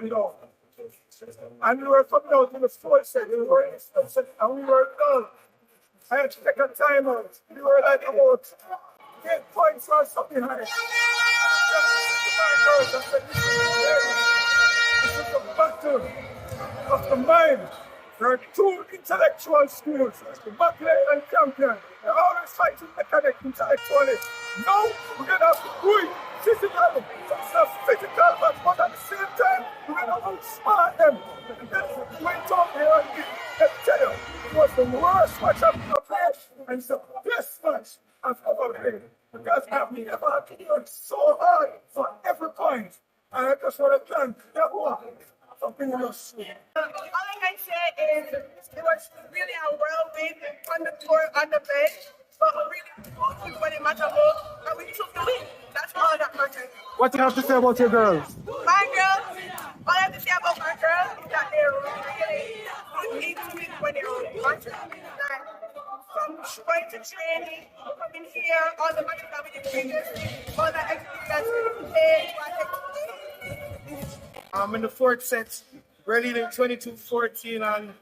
1 though. And we were coming out in the fourth set, we were in the fifth set, and we were done. I had to take a timeout. We were like about 8 points or something like that. I said, this is a battle of the mind. There are 2 intellectual schools, Immaculate and Campion. They're always fighting to connect intellectually. Now we're going to have to do it physically. It's not physical, but at the same time, we're going to outsmart them. And then we went up here and let me tell you, it was the worst match I've ever played, and it's the best match I've ever played. Because I've never had to work so hard for every point. And I just want to thank everyone for being us. All I can say is it was really a whirlwind on the court, on the bench, but really focused when it mattered most, and we took the win. That's all that matters. What do you have to say about your girls? My girls, all I have to say about my girls is that they're really good into it when they're on the match. From going to training, coming here, all the matches that we did previously, all that experience we played, In the fourth set, we're leading 22-14, and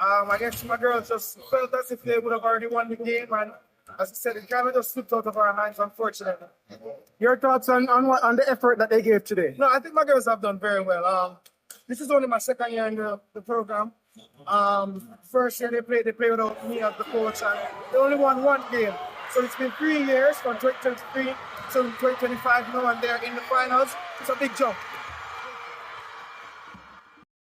I guess my girls just felt as if they would have already won the game, and as I said, it kind of just slipped out of our hands, unfortunately. Your thoughts on the effort that they gave today? No, I think my girls have done very well. This is only my second year in the program. First year they played without me as the coach, and they only won 1 game. So it's been 3 years from 2023 to 2025 now, and they're in the finals. It's a big jump.